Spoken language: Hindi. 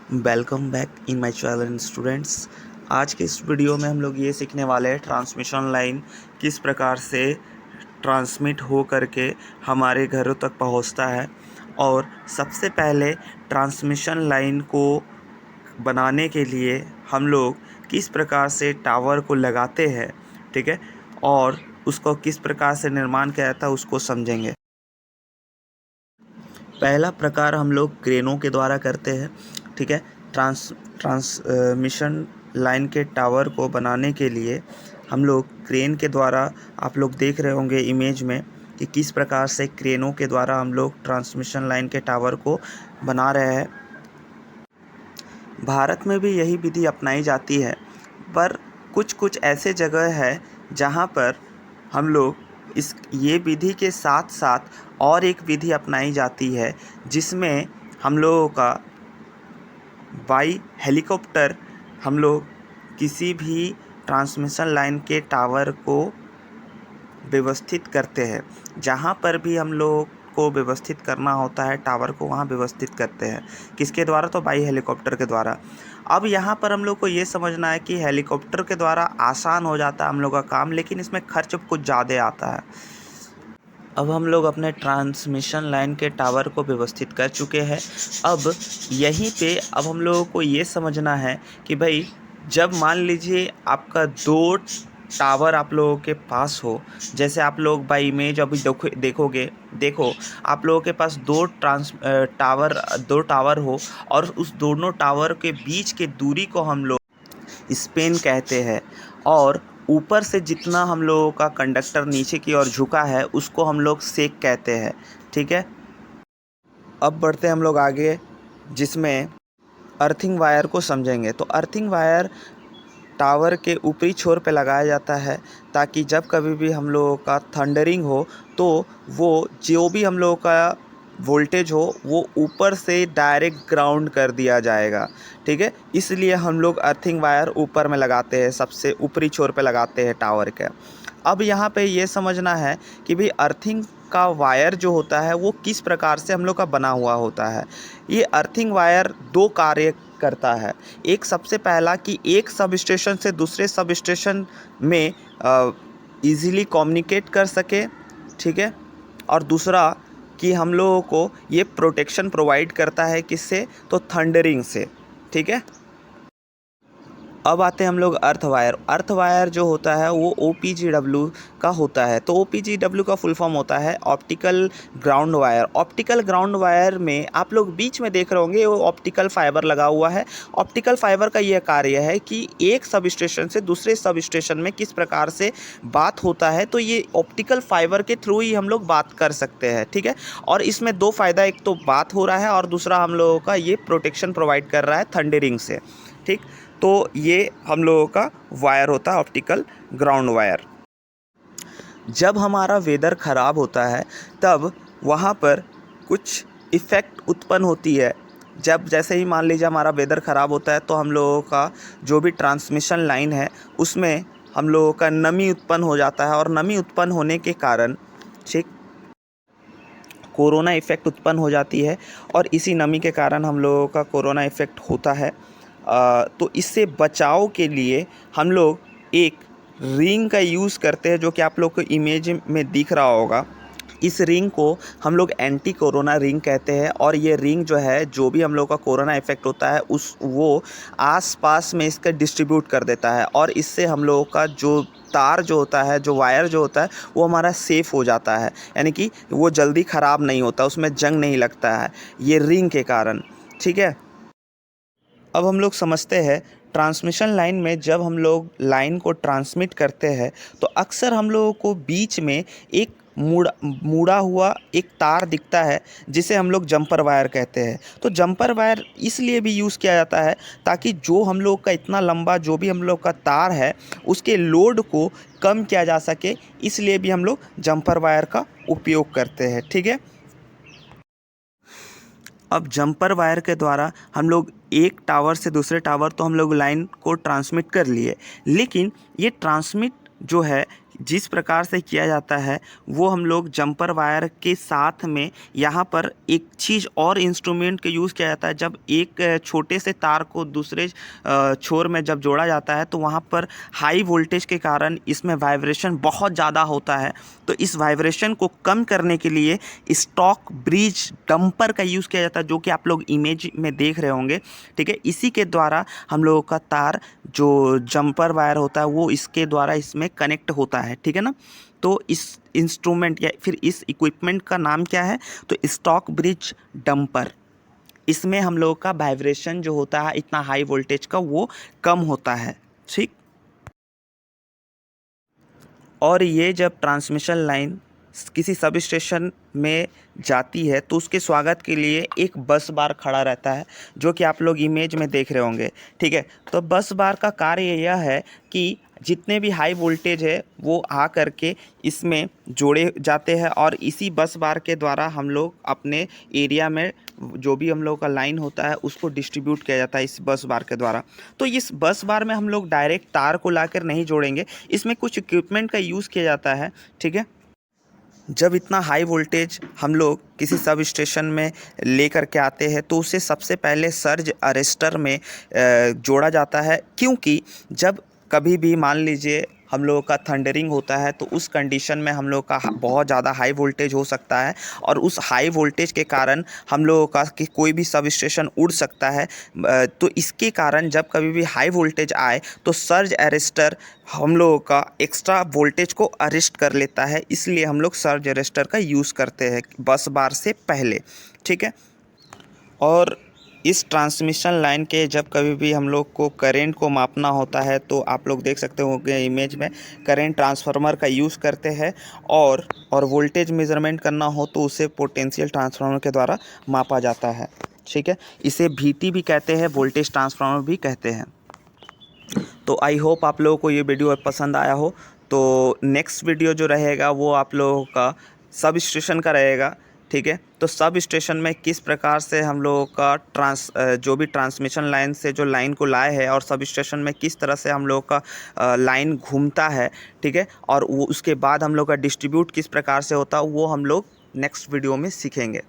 Welcome back in my channel students. आज के इस वीडियो में हम लोग ये सीखने वाले हैं ट्रांसमिशन लाइन किस प्रकार से ट्रांसमिट हो करके हमारे घरों तक पहुंचता है। और सबसे पहले ट्रांसमिशन लाइन को बनाने के लिए हम लोग किस प्रकार से टावर को लगाते हैं, ठीक है, और उसको किस प्रकार से निर्माण किया जाता है उसको समझेंगे। पहला प्रकार हम लोग क्रेनों के द्वारा करते हैं, ठीक है। ट्रांसमिशन लाइन के टावर को बनाने के लिए हम लोग क्रेन के द्वारा, आप लोग देख रहे होंगे इमेज में कि किस प्रकार से क्रेनों के द्वारा हम लोग ट्रांसमिशन लाइन के टावर को बना रहे हैं। भारत में भी यही विधि अपनाई जाती है, पर कुछ कुछ ऐसे जगह है जहाँ पर हम लोग ये विधि के साथ साथ और एक विधि अपनाई जाती है जिसमें हम लोगों का बाई हेलीकॉप्टर हम लोग किसी भी ट्रांसमिशन लाइन के टावर को व्यवस्थित करते हैं। जहाँ पर भी हम लोग को व्यवस्थित करना होता है टावर को, वहाँ व्यवस्थित करते हैं। किसके द्वारा? तो बाई हेलीकॉप्टर के द्वारा। अब यहाँ पर हम लोग को ये समझना है कि हेलीकॉप्टर के द्वारा आसान हो जाता है हम लोग का काम, लेकिन इसमें खर्च कुछ ज़्यादा आता है। अब हम लोग अपने ट्रांसमिशन लाइन के टावर को व्यवस्थित कर चुके हैं। अब यहीं पे अब हम लोगों को ये समझना है कि भाई, जब मान लीजिए आपका दो टावर आप लोगों के पास हो, जैसे आप लोग बाई इमेज अभी देखो आप लोगों के पास दो टावर हो और उस दोनों टावर के बीच के दूरी को हम लोग स्पेन कहते हैं, और ऊपर से जितना हम लोगों का कंडक्टर नीचे की ओर झुका है उसको हम लोग सेक कहते हैं, ठीक है। अब बढ़ते हैं हम लोग आगे, जिसमें अर्थिंग वायर को समझेंगे। तो अर्थिंग वायर टावर के ऊपरी छोर पे लगाया जाता है ताकि जब कभी भी हम लोगों का थंडरिंग हो तो वो जो भी हम लोगों का वोल्टेज हो वो ऊपर से डायरेक्ट ग्राउंड कर दिया जाएगा, ठीक है। इसलिए हम लोग अर्थिंग वायर ऊपर में लगाते हैं, सबसे ऊपरी छोर पे लगाते हैं टावर के। अब यहाँ पे ये समझना है कि भाई अर्थिंग का वायर जो होता है वो किस प्रकार से हम लोग का बना हुआ होता है। ये अर्थिंग वायर दो कार्य करता है। एक, सबसे पहला कि एक सब स्टेशन से दूसरे सब स्टेशन में ईज़िली कम्युनिकेट कर सके, ठीक है। और दूसरा कि हम लोगों को ये प्रोटेक्शन प्रोवाइड करता है किससे? तो थंडरिंग से, ठीक है। अब आते हैं हम लोग अर्थ वायर। अर्थ वायर जो होता है वो OPGW का होता है। तो OPGW का फुल फॉर्म होता है optical ground wire. Optical ground wire में आप लोग बीच में देख रहे होंगे वो ऑप्टिकल फाइबर लगा हुआ है। ऑप्टिकल फाइबर का ये कार्य है कि एक सब स्टेशन से दूसरे सब स्टेशन में किस प्रकार से बात होता है, तो ये ऑप्टिकल फाइबर के थ्रू ही हम लोग बात कर सकते हैं, ठीक है। और इसमें दो फ़ायदा, एक तो बात हो रहा है और दूसरा हम लोगों का ये प्रोटेक्शन प्रोवाइड कर रहा है थंडरिंग से, ठीक। तो ये हम लोगों का वायर होता है ऑप्टिकल ग्राउंड वायर। जब हमारा वेदर ख़राब होता है तब वहाँ पर कुछ इफ़ेक्ट उत्पन्न होती है। जब जैसे ही मान लीजिए हमारा वेदर ख़राब होता है तो हम लोगों का जो भी ट्रांसमिशन लाइन है उसमें हम लोगों का नमी उत्पन्न हो जाता है, और नमी उत्पन्न होने के कारण ठीक कोरोना इफ़ेक्ट उत्पन्न हो जाती है, और इसी नमी के कारण हम लोगों का कोरोना इफ़ेक्ट होता है। तो इससे बचाव के लिए हम लोग एक रिंग का यूज़ करते हैं, जो कि आप लोग को इमेज में दिख रहा होगा। इस रिंग को हम लोग एंटी कोरोना रिंग कहते हैं, और ये रिंग जो है जो भी हम लोग का कोरोना इफ़ेक्ट होता है वो आस-पास में इसका डिस्ट्रीब्यूट कर देता है, और इससे हम लोगों का जो तार जो होता है, जो वायर जो होता है, वो हमारा सेफ़ हो जाता है, यानी कि वो जल्दी ख़राब नहीं होता, उसमें जंग नहीं लगता है ये रिंग के कारण, ठीक है। अब हम लोग समझते हैं ट्रांसमिशन लाइन में जब हम लोग लाइन को ट्रांसमिट करते हैं तो अक्सर हम लोगों को बीच में एक मुड़ा हुआ एक तार दिखता है जिसे हम लोग जंपर वायर कहते हैं। तो जंपर वायर इसलिए भी यूज़ किया जाता है ताकि जो हम लोग का इतना लंबा जो भी हम लोग का तार है उसके लोड को कम किया जा सके, इसलिए भी हम लोग जंपर वायर का उपयोग करते हैं, ठीक है। अब जंपर वायर के द्वारा हम लोग एक टावर से दूसरे टावर तो हम लोग लाइन को ट्रांसमिट कर लिए, लेकिन ये ट्रांसमिट जो है जिस प्रकार से किया जाता है वो हम लोग जंपर वायर के साथ में यहाँ पर एक चीज़ और इंस्ट्रूमेंट का यूज़ किया जाता है। जब एक छोटे से तार को दूसरे छोर में जब जोड़ा जाता है तो वहाँ पर हाई वोल्टेज के कारण इसमें वाइब्रेशन बहुत ज़्यादा होता है। तो इस वाइब्रेशन को कम करने के लिए स्टॉक ब्रिज डंपर का यूज़ किया जाता है, जो कि आप लोग इमेज में देख रहे होंगे। ठीक है, इसी के द्वारा हम लोगों का तार जो जंपर वायर होता है वो इसके द्वारा इसमें कनेक्ट होता है। ठीक है ना। तो इस इंस्ट्रूमेंट या फिर इस इक्विपमेंट का नाम क्या है, तो स्टॉक ब्रिज डंपर। इसमें हम लोगों का वाइब्रेशन जो होता है इतना हाई वोल्टेज का वो कम होता है। ठीक। और ये जब ट्रांसमिशन लाइन किसी सब स्टेशन में जाती है तो उसके स्वागत के लिए एक बस बार खड़ा रहता है, जो कि आप लोग इमेज में देख रहे होंगे। ठीक है, तो बस बार का कार्य यह है कि जितने भी हाई वोल्टेज है वो आ करके इसमें जोड़े जाते हैं और इसी बस बार के द्वारा हम लोग अपने एरिया में जो भी हम लोग का लाइन होता है उसको डिस्ट्रीब्यूट किया जाता है इस बस बार के द्वारा। तो इस बस बार में हम लोग डायरेक्ट तार को लाकर नहीं जोड़ेंगे, इसमें कुछ इक्विपमेंट का यूज़ किया जाता है। ठीक है, जब इतना हाई वोल्टेज हम लोग किसी सब स्टेशन में लेकर के आते हैं तो उसे सबसे पहले सर्ज अरेस्टर में जोड़ा जाता है, क्योंकि जब कभी भी मान लीजिए हम लोगों का थंडरिंग होता है तो उस कंडीशन में हम लोग का बहुत ज़्यादा हाई वोल्टेज हो सकता है और उस हाई वोल्टेज के कारण हम लोगों का कि कोई भी सब स्टेशन उड़ सकता है। तो इसके कारण जब कभी भी हाई वोल्टेज आए तो सर्ज अरेस्टर हम लोगों का एक्स्ट्रा वोल्टेज को अरेस्ट कर लेता है, इसलिए हम लोग सर्ज अरेस्टर का यूज़ करते हैं बस बार से पहले। ठीक है, और इस ट्रांसमिशन लाइन के जब कभी भी हम लोग को करंट को मापना होता है तो आप लोग देख सकते होंगे इमेज में करंट ट्रांसफार्मर का यूज़ करते हैं और वोल्टेज मेजरमेंट करना हो तो उसे पोटेंशियल ट्रांसफार्मर के द्वारा मापा जाता है। ठीक है, इसे VT भी कहते हैं, वोल्टेज ट्रांसफार्मर भी कहते हैं। तो आई होप आप लोगों को ये वीडियो पसंद आया हो। तो नेक्स्ट वीडियो जो रहेगा वो आप लोगों का सब स्टेशन का रहेगा। ठीक है, तो सब स्टेशन में किस प्रकार से हम लोगों का जो भी ट्रांसमिशन लाइन से जो लाइन को लाए है और सब स्टेशन में किस तरह से हम लोगों का लाइन घूमता है। ठीक है, और वो उसके बाद हम लोग का डिस्ट्रीब्यूट किस प्रकार से होता है वो हम लोग नेक्स्ट वीडियो में सीखेंगे।